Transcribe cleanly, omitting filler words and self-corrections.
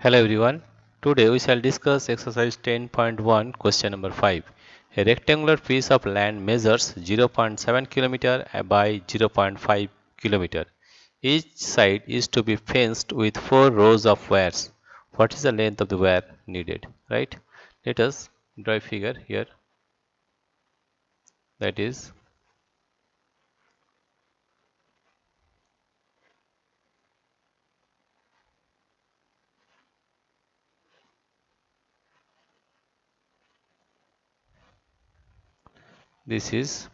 Hello everyone. Today we shall discuss exercise 10.1 question number 5. A rectangular piece of land measures 0.7 km by 0.5 km. Each side is to be fenced with 4 rows of wires. What is the length of the wire needed? Right? Let us draw a figure here. That is this is